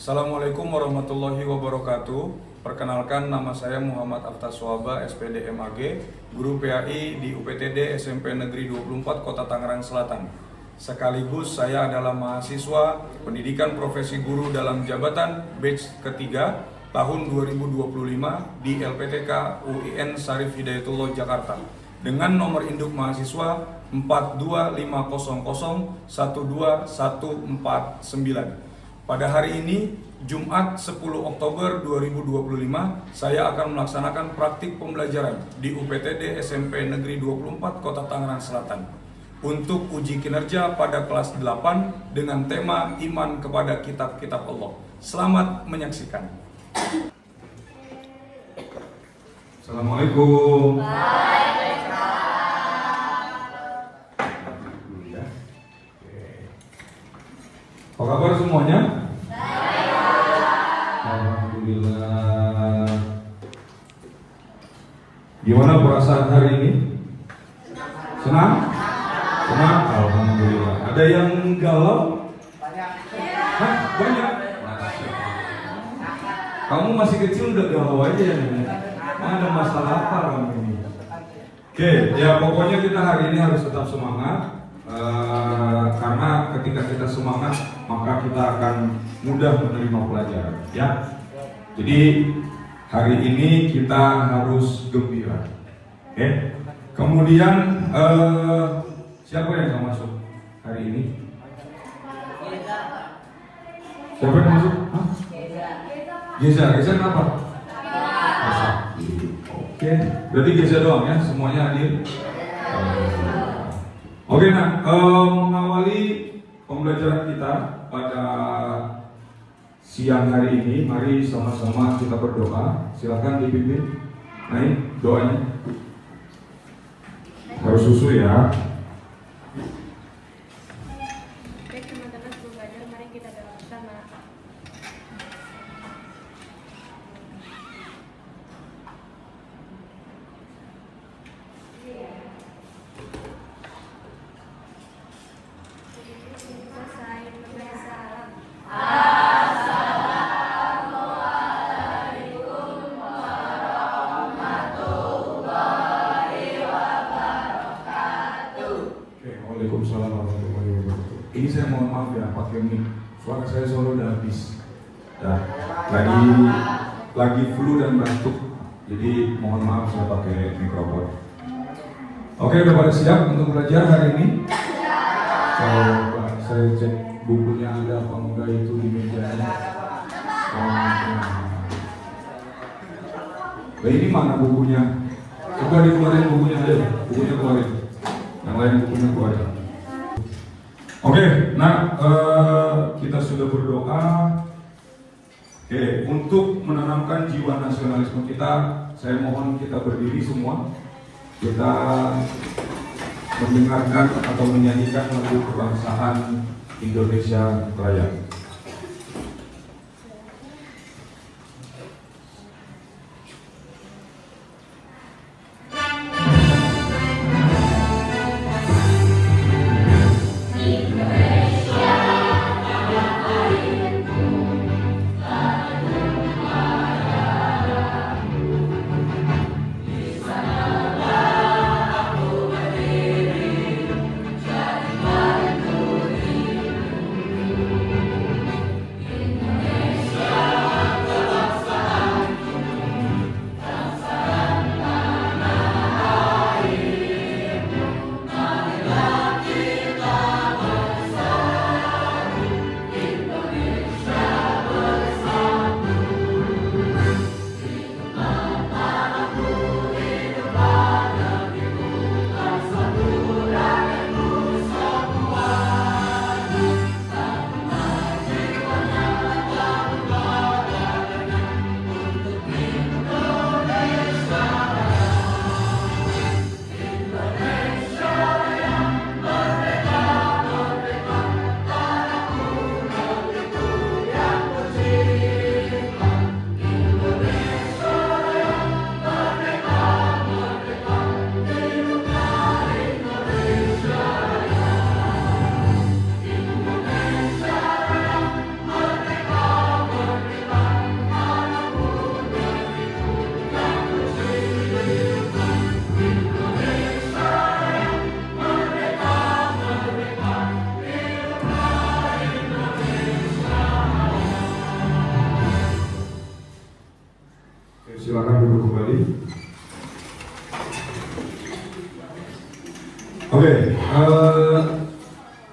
Assalamualaikum warahmatullahi wabarakatuh. Perkenalkan, nama saya Muhammad Aftaswaba, SPD MAG, Guru PAI di UPTD SMP Negeri 24 Kota Tangerang Selatan. Sekaligus saya adalah mahasiswa Pendidikan Profesi Guru dalam Jabatan batch ketiga tahun 2025 di LPTK UIN Syarif Hidayatullah Jakarta dengan nomor induk mahasiswa 42500121149. Pada hari ini, Jumat 10 Oktober 2025, saya akan melaksanakan praktik pembelajaran di UPTD SMP Negeri 24 Kota Tangerang Selatan untuk uji kinerja pada kelas 8 dengan tema Iman kepada Kitab-Kitab Allah. Selamat menyaksikan. Assalamualaikum. Apa kabar semuanya? Alhamdulillah. Gimana perasaan hari ini? Senang? Senang? Alhamdulillah. Ada yang galau? Hah? Banyak? Kamu masih kecil udah galau aja ya? Ada masalah apa kamu ini? Oke, ya pokoknya kita hari ini harus tetap semangat. Karena ketika kita semangat maka kita akan mudah menerima pelajaran, ya. Jadi hari ini kita harus gembira, oke? Kemudian siapa yang mau masuk hari ini? Siapa yang masuk? Hah? Geza kenapa? Oke, berarti Geza doang ya, semuanya hadir. Oke, mengawali pembelajaran kita pada siang hari ini, mari sama-sama kita berdoa. Silakan dipimpin. Naik doanya. Harus susu ya. Baik teman-teman, sebelum belajar mari kita doa bersama. Waalaikumsalam warahmatullahi wabarakatuh. Ini saya mohon maaf ya, pakai mic. Suara saya selalu udah habis. Ya, lagi flu dan batuk. Jadi mohon maaf saya pakai mikrofon. Oke, udah pada siap untuk belajar hari ini? Coba saya cek bukunya ada apa enggak itu di mejanya. Nah, ini mana bukunya? Coba dikeluarin bukunya aja. Bukunya keluarin. Yang lain bukunya keluarin. Oke, kita sudah berdoa. Oke, untuk menanamkan jiwa nasionalisme kita, saya mohon kita berdiri semua. Kita mendengarkan atau menyanyikan lagu kebangsaan Indonesia Raya.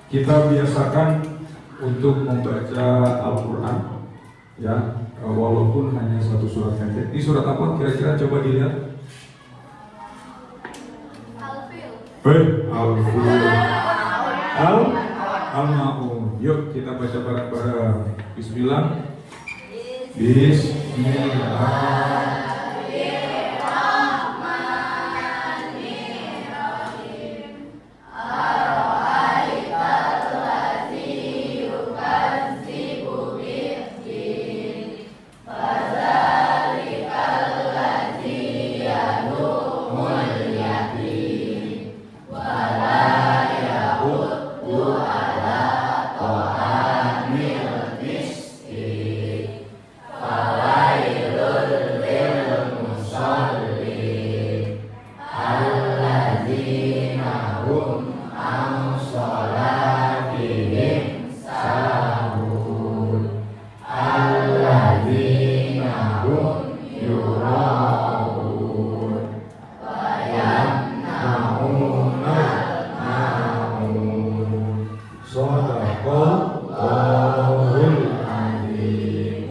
Kita biasakan untuk membaca Al-Quran, ya, walaupun hanya satu surat pendek. Ini surat apa? Kira-kira coba dilihat. Al-Ma'un. Yuk kita baca bareng-bareng. Bismillah.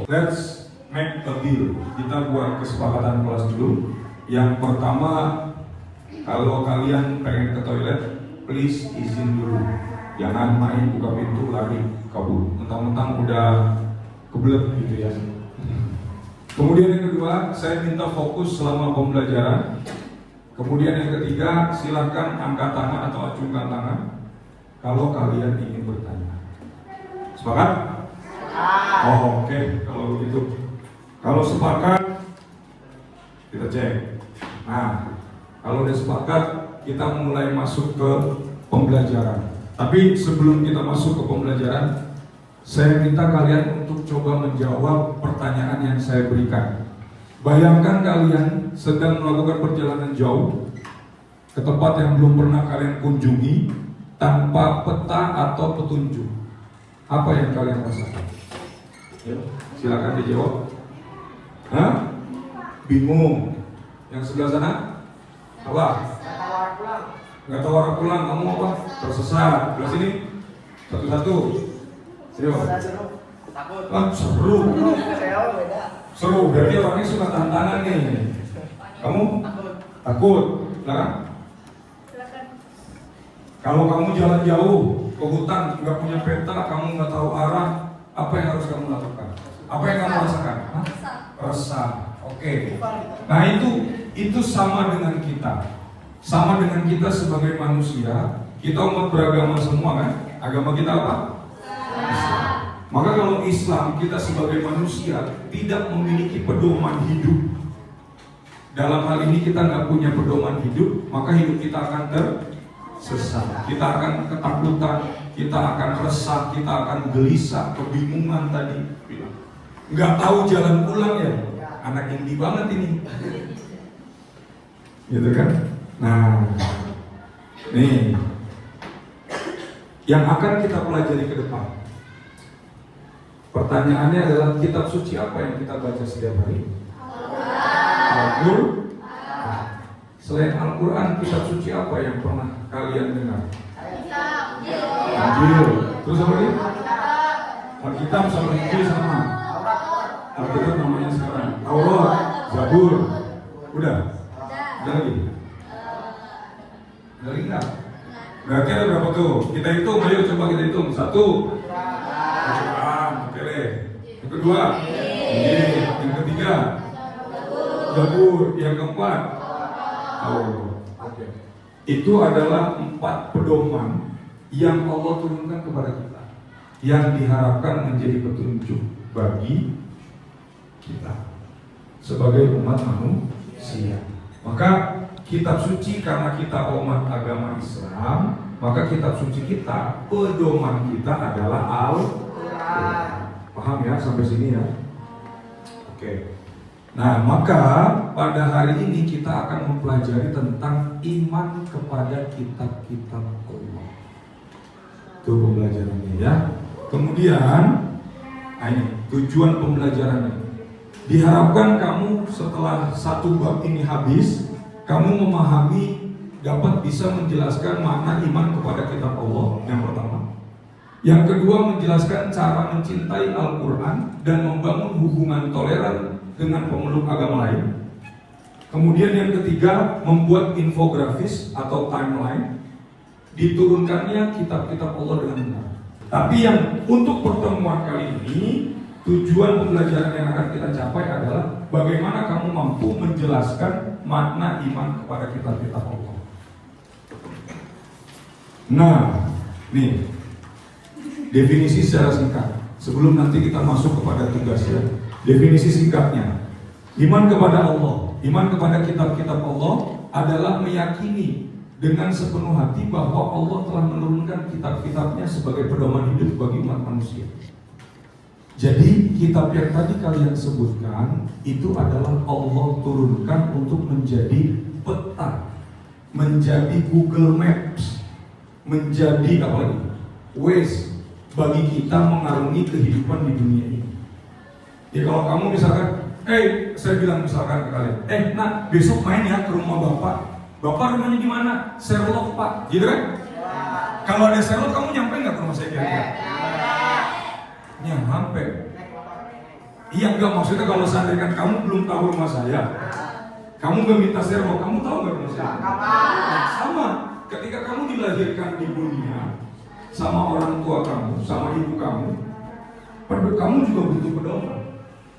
Let's make a deal. Kita buat kesepakatan kelas dulu. Yang pertama, kalau kalian pengen ke toilet, please izin dulu. Jangan main buka pintu lari kabur. Mentang-mentang udah kebelet gitu ya. Kemudian yang kedua, saya minta fokus selama pembelajaran. Kemudian yang ketiga, silahkan angkat tangan atau acungkan tangan kalau kalian ingin bertanya. Sepakat? Oh, oke. Kalau begitu, kalau sepakat kita cek. Nah, kalau udah sepakat, kita mulai masuk ke pembelajaran. Tapi sebelum kita masuk ke pembelajaran, saya minta kalian untuk coba menjawab pertanyaan yang saya berikan. Bayangkan kalian sedang melakukan perjalanan jauh ke tempat yang belum pernah kalian kunjungi tanpa peta atau petunjuk. Apa yang kalian rasakan? Silakan dijawab. Hah? Bingung. Yang sebelah sana? Apa? Nggak tahu arah pulang. Kamu apa? Tersesat. Sebelah sini? Satu-satu. Takut. Ah, seru. Seru. Berarti orangnya suka tantangan nih. Kamu? Takut. Silakan. Kalau kamu jalan jauh ke hutan, nggak punya peta, kamu nggak tahu arah, apa yang harus kamu lakukan? Apa yang kamu rasakan? Resah. Oke. Nah itu sama dengan kita. Sama dengan kita sebagai manusia. Kita umat beragama semua kan? Agama kita apa? Islam. Maka kalau Islam, kita sebagai manusia tidak memiliki pedoman hidup. Dalam hal ini kita nggak punya pedoman hidup, maka hidup kita akan tersesat. Kita akan ketakutan, kita akan resah, kita akan gelisah, kebingungan tadi. Nggak tahu jalan pulang ya, anak indie banget ini. Gitu kan? Nah, nih yang akan kita pelajari ke depan. Pertanyaannya adalah kitab suci apa yang kita baca setiap hari? Al-Quran. Selain Al-Quran, kitab suci apa yang pernah kalian dengar? Injil. Terus apa lagi? Alkitab sama Injil sama. Alkitab namanya sekarang Taurat, Zabur. Udah? Ada lagi? Ada lagi enggak? Berarti ada berapa tuh? Kita hitung, ayo coba kita hitung. 1. Al-Quran, oke deh. Yang kedua? Injil. Yang ketiga? Zabur. Yang keempat? Okay. Itu adalah 4 pedoman yang Allah turunkan kepada kita, yang diharapkan menjadi petunjuk bagi kita sebagai umat manusia. Maka kitab suci, karena kita umat agama Islam, maka kitab suci kita, pedoman kita adalah Al-Quran. Paham ya sampai sini ya? Oke. Nah, maka pada hari ini kita akan mempelajari tentang iman kepada kitab-kitab Allah. Itu pembelajarannya ya. Kemudian, ini tujuan pembelajarannya. Diharapkan kamu setelah 1 bab ini habis, kamu memahami dapat bisa menjelaskan makna iman kepada kitab Allah, yang pertama. Yang kedua, menjelaskan cara mencintai Al-Quran dan membangun hubungan toleran dengan pemeluk agama lain. Kemudian yang ketiga, membuat infografis atau timeline, diturunkannya kitab-kitab Allah dengan benar. Tapi yang untuk pertemuan kali ini, tujuan pembelajaran yang akan kita capai adalah bagaimana kamu mampu menjelaskan makna iman kepada kitab-kitab Allah. Nah, nih definisi secara singkat. Sebelum nanti kita masuk kepada tugasnya, definisi singkatnya: iman kepada Allah, iman kepada kitab-kitab Allah adalah meyakini dengan sepenuh hati bahwa Allah telah menurunkan kitab-kitabnya sebagai pedoman hidup bagi umat manusia. Jadi kitab yang tadi kalian sebutkan itu adalah Allah turunkan untuk menjadi peta, menjadi Google Maps, menjadi apa lagi? Waze bagi kita mengarungi kehidupan di dunia ini. Ya kalau kamu misalkan, saya bilang misalkan ke kalian, nak besok main ya ke rumah bapak. Bapak rumahnya di mana? Sherlock Pak, gitu kan? Kalau ada Sherlock, kamu nyampe nggak ke rumah saya kira-kira? Nyampe. Iya enggak, maksudnya kalau seandainya kamu belum tahu rumah saya, kamu nggak minta Sherlock, kamu tahu nggak rumah saya? Sama. Ketika kamu dilahirkan di dunia sama orang tua kamu, sama ibu kamu, kamu juga butuh pedoman.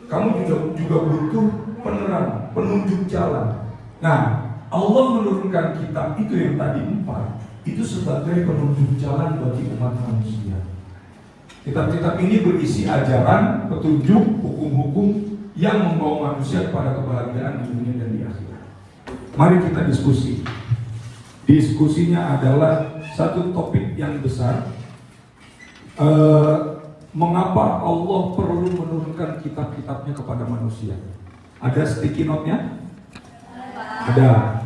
Kamu juga butuh penerang, penunjuk jalan. Nah, Allah menurunkan kitab itu yang tadi 4 itu sebagai penunjuk jalan bagi umat manusia. Kitab-kitab ini berisi ajaran, petunjuk, hukum-hukum yang membawa manusia kepada kebahagiaan di dunia dan di akhirat. Mari kita diskusi. Diskusinya adalah satu topik yang besar. Mengapa Allah perlu menurunkan kitab-kitabnya kepada manusia? Ada sticky note-nya? Ada.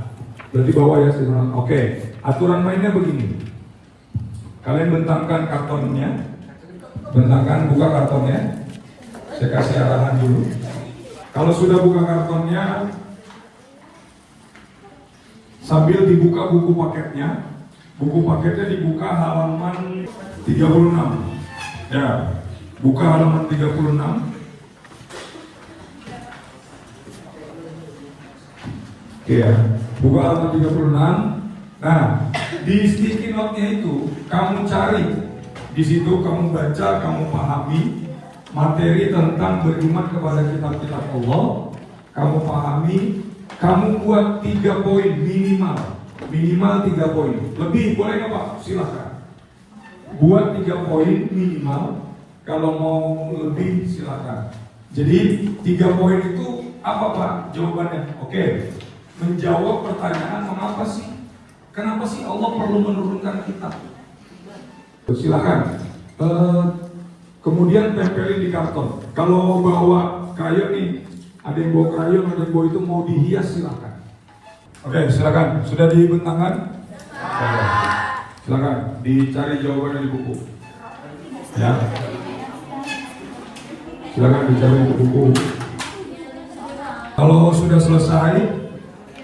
Berarti bawa ya sticky note. Oke. Aturan mainnya begini. Kalian bentangkan kartonnya. Bentangkan, buka kartonnya. Saya kasih arahan dulu. Kalau sudah buka kartonnya, sambil dibuka buku paketnya. Buku paketnya dibuka halaman 36. Ya, buka halaman 36. Oke ya, buka halaman 36. Nah, di sticky note-nya itu kamu cari. Di situ kamu baca, kamu pahami materi tentang beriman kepada kitab-kitab Allah. Kamu pahami, kamu buat 3 poin minimal. Minimal 3 poin. Lebih boleh nggak Pak? Silahkan. Buat 3 poin minimal. Kalau mau lebih silahkan. Jadi 3 poin itu apa Pak? Jawabannya. Oke. Menjawab pertanyaan mengapa sih? Kenapa sih Allah perlu menurunkan kitab? Silahkan. Kemudian tempelin di karton. Kalau bawa krayon nih, ada yang bawa krayon, ada yang bawa itu mau dihias silahkan. Oke, silakan. Sudah dibentangkan? Silakan. Dicari jawabannya di buku. Ya. Silakan dicari di buku. Kalau sudah selesai,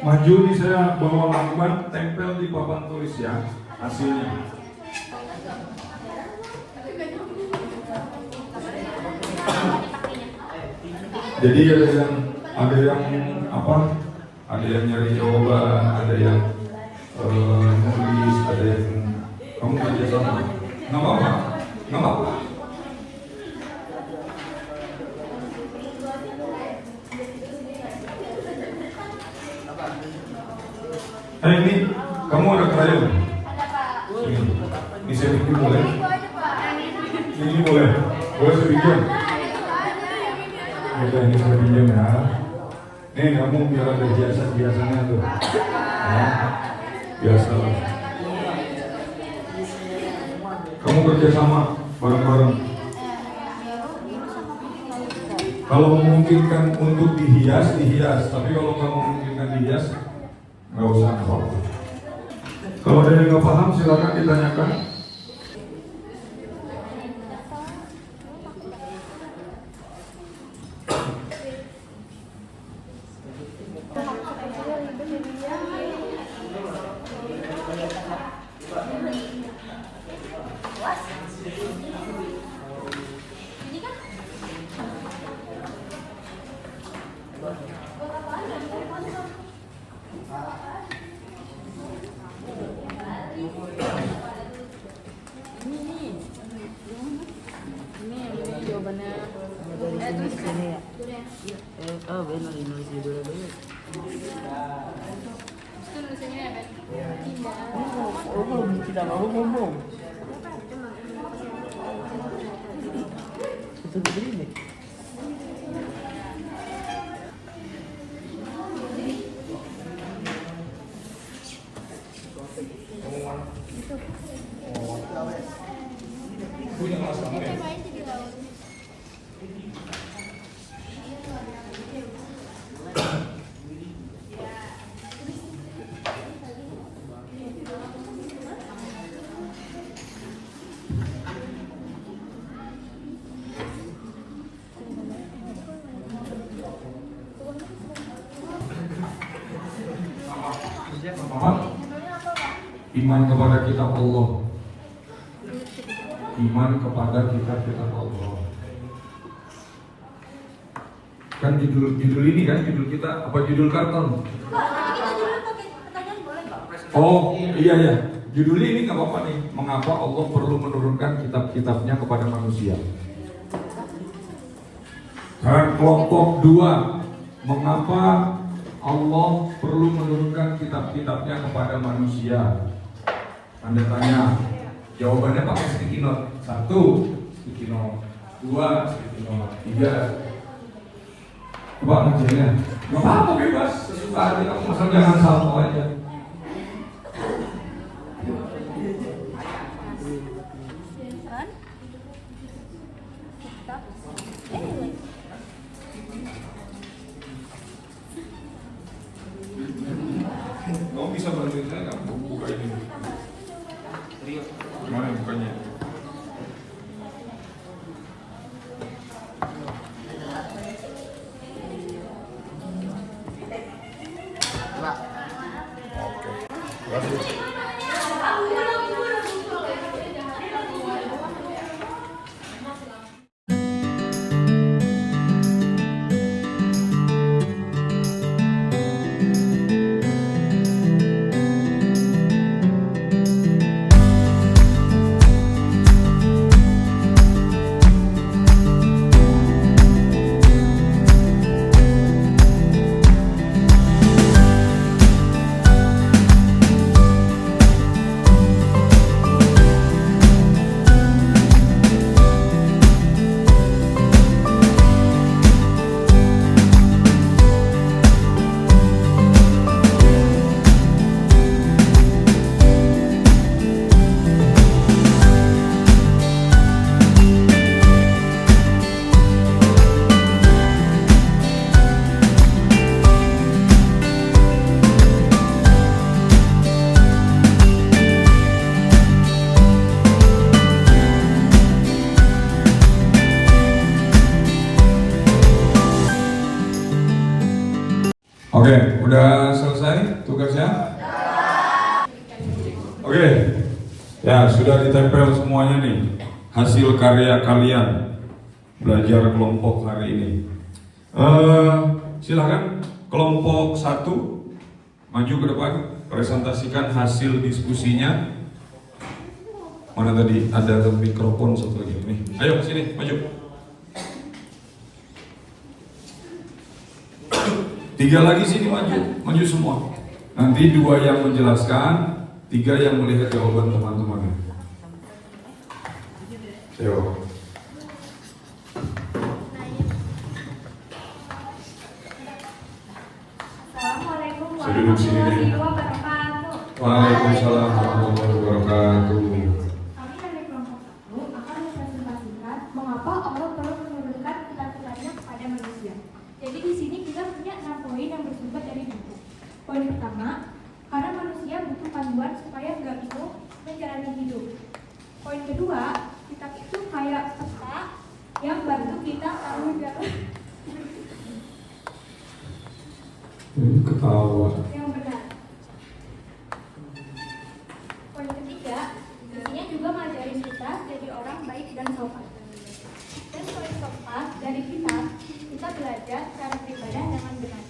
maju nih saya bawa lakban, tempel di papan tulis ya hasilnya. Jadi ada yang apa? Ada yang nyari jawaban, ada yang nulis, ada yang kamu kerja sama. Nggak apa-apa, nggak apa-apa. Ini kamu ada krayon? Ada Pak. Ini saya bikin boleh? Ini boleh? Boleh saya bikin? Oke, ini saya pinjam ya. Nih kamu biar ada biasanya tuh. Ya, biasa. Kamu kerja sama bareng-bareng. Kalau memungkinkan untuk dihias, dihias. Tapi kalau nggak memungkinkan dihias, nggak usah. Kalau ada yang nggak paham, silakan ditanyakan. tulisan sini ya. durian. Oh benar ini nulis judul dulu. Terus itu nulisannya apa? Indah. Kita mau ngomong. Itu begini. Punya kelas kamu ya? Main jadi laut. Apa? Iman kepada kitab Allah. Iman kepada kitab Allah. Kan judul ini kan judul kita apa judul karton? Oh iya ya, judul ini nggak apa-apa nih. Mengapa Allah perlu menurunkan kitab-kitabnya kepada manusia? Kelompok 2, mengapa Allah perlu menurunkan kitab-kitabnya kepada manusia? Anda tanya, jawabannya pakai sticky note. 1, sticky note. 2, sticky note. 3. Coba ngerjainnya. Gak apa-apa bebas, sesuka hati kamu, asal jangan salto aja. Kamu bisa bantuin saya nggak buka ini? Mana bukanya? Oke. Terima kasih. Oke, udah selesai tugasnya? Oke, ya sudah ditempel semuanya nih hasil karya kalian belajar kelompok hari ini. Silakan kelompok 1 maju ke depan, presentasikan hasil diskusinya. Mana tadi ada mikrofon satu lagi nih. Ayo sini maju. 3 lagi sini maju semua. Nanti 2 yang menjelaskan, 3 yang melihat jawaban teman-teman. Ayo. Assalamualaikum Saya duduk sini deh. warahmatullahi wabarakatuh. Waalaikumsalam warahmatullahi wabarakatuh. Kami dari kelompok 1 akan mempresentasikan mengapa Allah perlu menurunkan kitab-kitabnya kepada manusia. Jadi di sini kita punya 6 poin yang bersumber dari buku. Poin pertama, karena manusia butuh panduan supaya nggak bingung menjalani hidup. Poin kedua, kitab itu kayak peta yang bantu kita tahu jalan Ketawa. yang benar. Poin ketiga, isinya juga ngajarin kita jadi orang baik dan sopan. Dan poin keempat, dari kitab kita belajar cara beribadah dengan benar.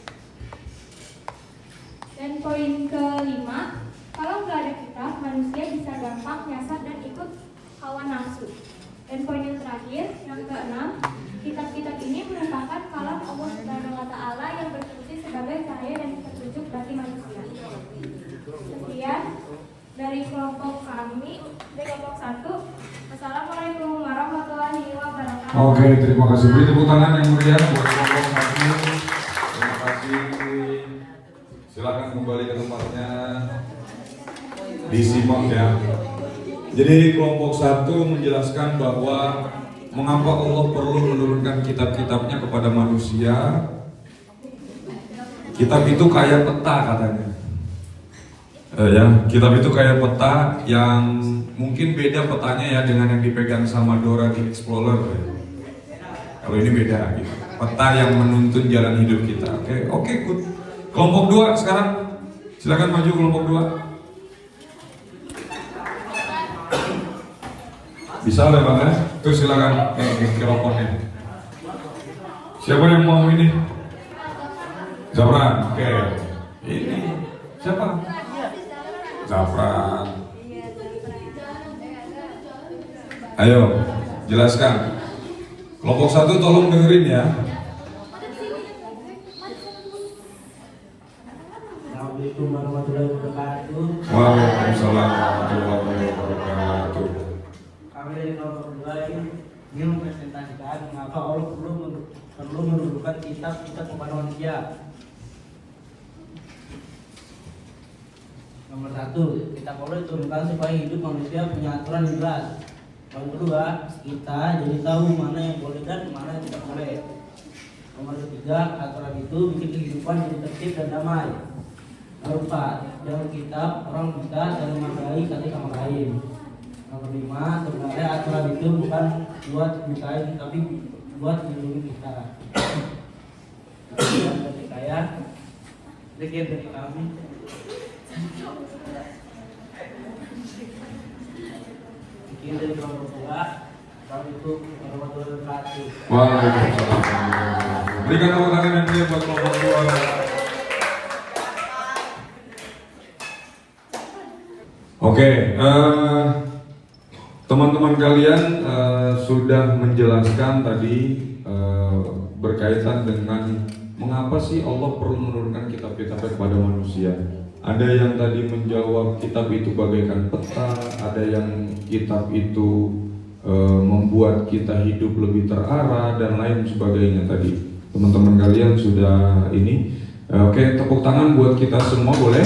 Dan poin kelima, kalau nggak ada kitab, manusia bisa gampang nyasar dan ikut hawa nafsu. Dan poin yang terakhir, yang keenam, Kitab-kitab ini merupakan kalam Allah Subhanahu wa Ta'ala yang berfungsi sebagai cahaya dan petunjuk bagi manusia. Sekian dari kelompok kami, dari kelompok 1. Assalamualaikum warahmatullahi wabarakatuh. Oke, terima kasih. Beri tepuk tangan yang meriah buat kelompok 1. Terima kasih. Silakan kembali ke tempatnya. Disimak ya. Jadi kelompok 1 menjelaskan bahwa mengapa Allah perlu menurunkan kitab-kitabnya kepada manusia. Kitab itu kayak peta katanya. Ya, kitab itu kayak peta yang mungkin beda petanya ya dengan yang dipegang sama Dora di Explorer. Kalau ini beda gitu. Peta yang menuntun jalan hidup kita. Oke, good. Kelompok 2 sekarang. Silakan maju kelompok 2. Bisa lah Bang ya? Tuh silakan mikrofonnya. Siapa yang mau ini? Zafran. Oke. Ini siapa? Zafran. Ayo, jelaskan. Kelompok 1 tolong dengerin ya. Assalamualaikum warahmatullahi wabarakatuh. Waalaikumsalam warahmatullahi wabarakatuh. Kami dari kelompok 2 ini ingin mempresentasikan mengapa Allah perlu menurunkan kitab-kitab kepada manusia. Nomor 1, kitab Allah diturunkan supaya hidup manusia punya aturan yang jelas. Nomor 2, kita jadi tahu mana yang boleh dan mana yang tidak boleh. Nomor 3, aturan itu bikin kehidupan jadi tertib dan damai. Nomor 4, dalam kitab orang bisa saling menghargai satu sama lain. Nomor 5, sebenarnya aturan itu bukan buat menyukai tapi buat melindungi kita. Sekian dari saya, sekian dari kami. Sekian dari kelompok 2. Assalamualaikum warahmatullahi wabarakatuh. Waalaikumsalam. Berikan tepuk tangan yang meriah buat kelompok 2. Oke, teman-teman kalian sudah menjelaskan tadi berkaitan dengan mengapa sih Allah perlu menurunkan kitab-kitabnya kepada manusia. Ada yang tadi menjawab kitab itu bagaikan peta, ada yang kitab itu membuat kita hidup lebih terarah dan lain sebagainya tadi. Teman-teman kalian sudah ini. Oke, tepuk tangan buat kita semua boleh?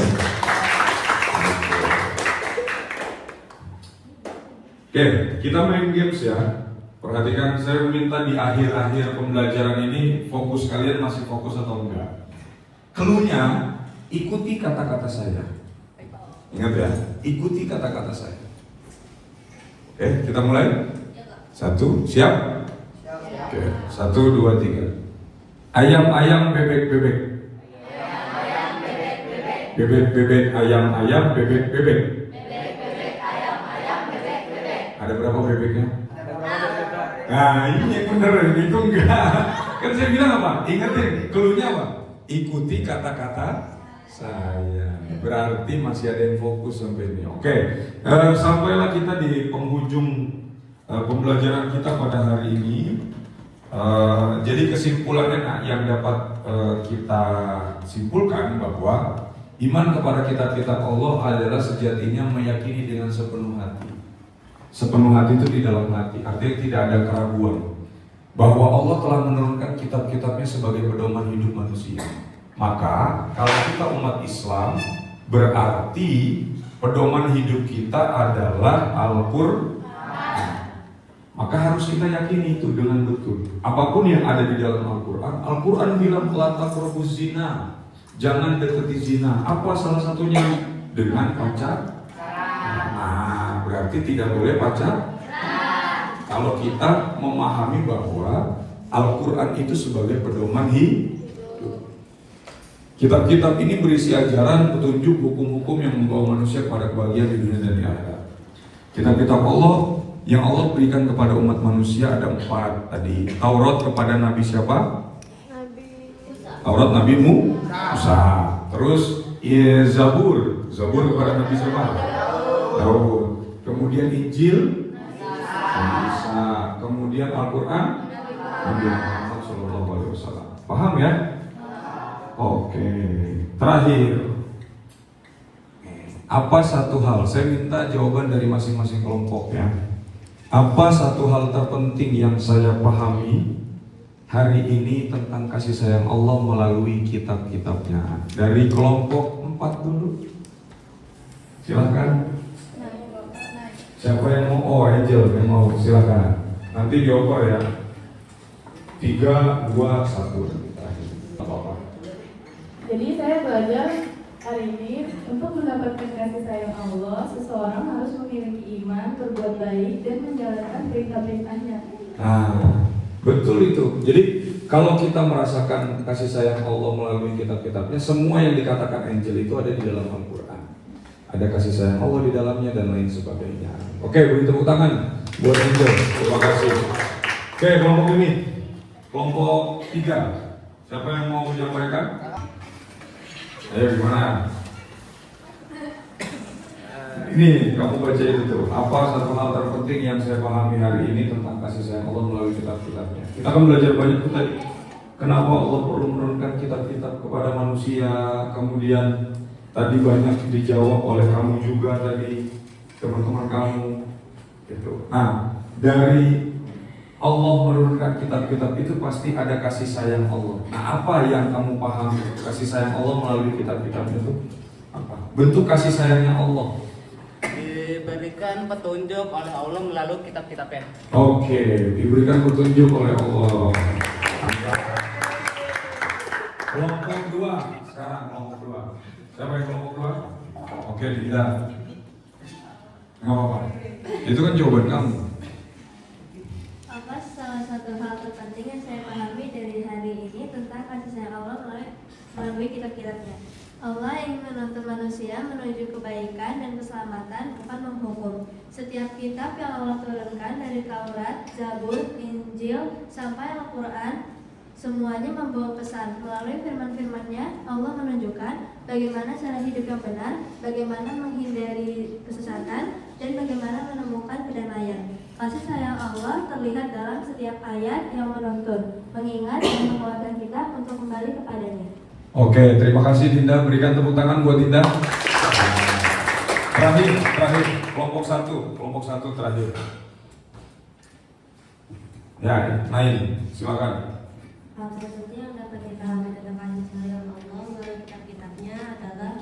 Oke, kita main games ya. Perhatikan, saya minta di akhir-akhir pembelajaran ini fokus kalian masih fokus atau enggak. Cluenya, ikuti kata-kata saya. Ingat ya, ikuti kata-kata saya. Oke, kita mulai. 1, siap? Oke, 1, 2, 3. Ayam-ayam bebek-bebek. Bebek-bebek ayam-ayam bebek-bebek. Ada berapa bebeknya? Nah ini bener, itu enggak. Kan saya bilang apa? Ingatin, cluenya apa? Ikuti kata-kata saya. Berarti masih ada yang fokus sampai ini. Oke, sampailah kita di penghujung pembelajaran kita pada hari ini. Jadi kesimpulannya yang dapat kita simpulkan bahwa iman kepada kitab-kitab Allah adalah sejatinya meyakini dengan sepenuh hati. Sepenuh hati itu di dalam hati, artinya tidak ada keraguan bahwa Allah telah menurunkan kitab-kitabnya sebagai pedoman hidup manusia. Maka kalau kita umat Islam, berarti pedoman hidup kita adalah Al-Quran. Maka harus kita yakini itu dengan betul. Apapun yang ada di dalam Al-Quran, Al-Quran bilang la taqrabuz zina, jangan dekati zina. Apa salah satunya? Dengan pacar. Berarti tidak boleh pacar. Kalau kita memahami bahwa Al-Quran itu sebagai pedoman hidup. Kitab-kitab ini berisi ajaran, petunjuk, hukum-hukum yang membawa manusia kepada kebahagiaan di dunia dan di akhirat. Kitab-kitab Allah yang Allah berikan kepada umat manusia ada 4 tadi. Taurat kepada Nabi siapa? Taurat Nabi Musa. Terus Zabur kepada Nabi siapa? Daud. Kemudian Injil Isa, kemudian Al-Quran Nabi Muhammad SAW. Paham ya? Oke. Terakhir, apa satu hal? Saya minta jawaban dari masing-masing kelompok ya. Apa satu hal terpenting yang saya pahami hari ini tentang kasih sayang Allah melalui kitab-kitabnya? Dari kelompok 4 dulu. Silakan. Siapa yang mau? Oh, Angel yang mau, silakan. Nanti jawab ya. 3, 2, 1. Apa-apa. Jadi saya belajar hari ini untuk mendapatkan kasih sayang Allah, seseorang harus memiliki iman, berbuat baik, dan menjalankan perintah-perintahnya. Nah, betul itu. Jadi kalau kita merasakan kasih sayang Allah melalui kitab-kitabnya, semua yang dikatakan Angel itu ada di dalam Al-Quran. Ada kasih sayang Allah di dalamnya dan lain sebagainya. Oke, beri tepuk tangan buat Angel. Terima kasih. Oke, kelompok ini. Kelompok 3. Siapa yang mau menyampaikan? Ayo gimana? Ini kamu baca itu tuh. Apa satu hal terpenting yang saya pahami hari ini tentang kasih sayang Allah melalui kitab-kitabnya? Kita akan belajar banyak tuh tadi. Kenapa Allah perlu menurunkan kitab-kitab kepada manusia? Kemudian tadi banyak dijawab oleh kamu juga tadi, teman-teman kamu. Gitu. Nah, dari Allah menurunkan kitab-kitab itu pasti ada kasih sayang Allah. Nah, apa yang kamu paham kasih sayang Allah melalui kitab-kitab itu? Apa? Bentuk kasih sayangnya Allah. Diberikan petunjuk oleh Allah melalui kitab-kitabnya. Oke, diberikan petunjuk oleh Allah. Kelompok 2, sekarang kelompok 2. Siapa yang kelompok 2? Oke, tidak. Nggak apa-apa. Itu kan jawaban kamu. Apa salah satu hal terpenting yang saya pahami dari hari ini tentang kasih sayang Allah melalui kitab-kitabnya? Allah ingin menuntun manusia menuju kebaikan dan keselamatan, bukan menghukum. Setiap kitab yang Allah turunkan dari Taurat, Zabur, Injil, sampai Al-Quran, semuanya membawa pesan. Melalui firman-firman-Nya, Allah menunjukkan bagaimana cara hidup yang benar, bagaimana menghindari kesesatan, dan bagaimana menemukan kedamaian. Kasih sayang Allah terlihat dalam setiap ayat yang menuntun, mengingat dan menguatkan kita untuk kembali kepadanya. Oke, terima kasih Dinda. Berikan tepuk tangan buat Dinda. Terakhir, kelompok 1 terakhir. Ya, Nain, silakan. Hal selanjutnya yang dapat kita ambil tentang kasih sayang Allah melalui kitab-kitabnya adalah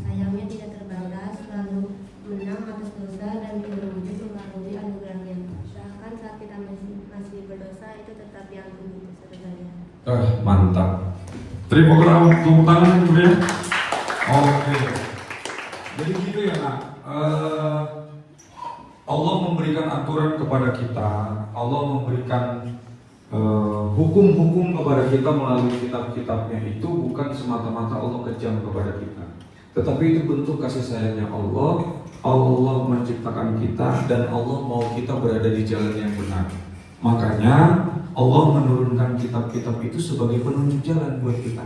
sayangnya tidak terbalas, selalu menang atas dosa dan berwujud melalui anugerahnya. Bahkan saat kita masih berdosa itu tetap diampuni surganya. Mantap. Terima kasih tepuk tangan kemudian. Oke. Jadi gitu ya nak. Allah memberikan aturan kepada kita. Allah memberikan hukum-hukum kepada kita melalui kitab-kitabnya itu bukan semata-mata Allah kejam kepada kita, tetapi itu bentuk kasih sayangnya Allah. Allah menciptakan kita dan Allah mau kita berada di jalan yang benar. Makanya Allah menurunkan kitab-kitab itu sebagai penunjuk jalan buat kita,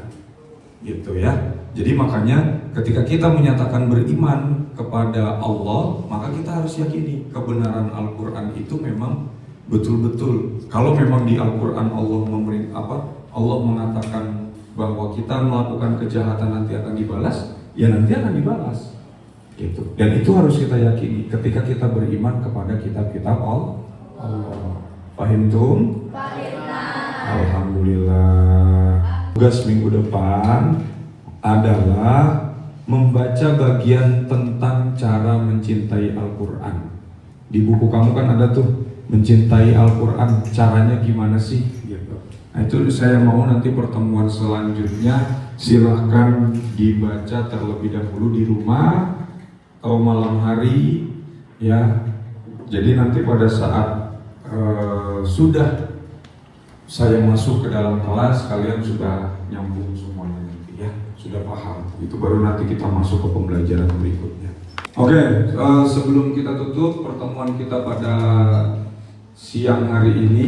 gitu ya. Jadi makanya ketika kita menyatakan beriman kepada Allah, maka kita harus yakini kebenaran Al-Quran itu memang betul-betul. Kalau memang di Al-Quran Allah mengatakan bahwa kita melakukan kejahatan nanti akan dibalas, ya nanti akan dibalas, gitu. Dan itu harus kita yakini ketika kita beriman kepada kitab-kitab Allah. Paham tum? Alhamdulillah. Tugas minggu depan adalah membaca bagian tentang cara mencintai Al-Quran. Di buku kamu kan ada tuh, mencintai Al-Quran, caranya gimana sih? Gitu. Nah itu saya mau nanti pertemuan selanjutnya silahkan dibaca terlebih dahulu di rumah atau malam hari ya. Jadi nanti pada saat sudah saya masuk ke dalam kelas, kalian sudah nyambung semuanya nanti ya, sudah paham. Itu baru nanti kita masuk ke pembelajaran berikutnya. Oke, sebelum kita tutup pertemuan kita pada siang hari ini,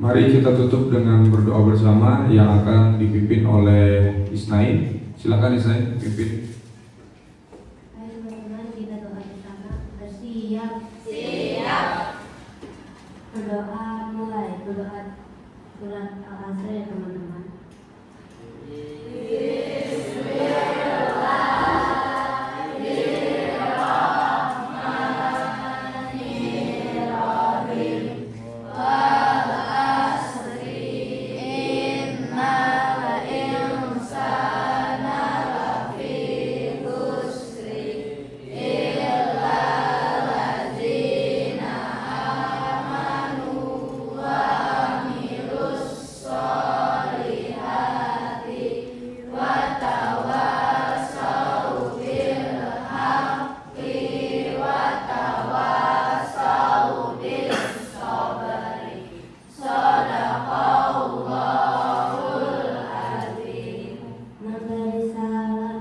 mari kita tutup dengan berdoa bersama yang akan dipimpin oleh Isnain. Silakan Isnain pimpin. Ayo teman-teman, kita doa bersama. Bersiap. Berdoa berdoa mulai. Berdoa surat Al-Asr ya teman-teman. Memberi salam.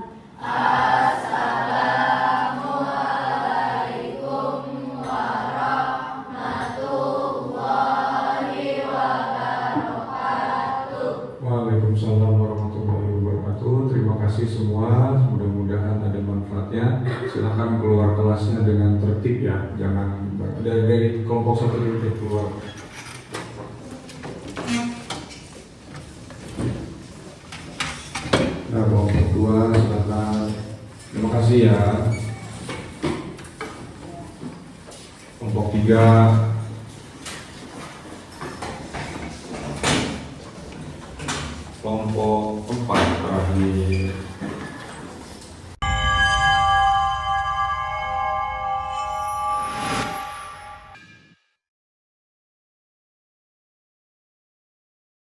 Waalaikumsalam warahmatullahi wabarakatuh. Terima kasih semua. Mudah-mudahan ada manfaatnya. Silakan keluar kelasnya dengan tertib ya. Jangan dari kelompok satu dulu keluar. Nah, kelompok dua silakan. Terima kasih ya. Kelompok tiga. Kelompok 4 terakhir.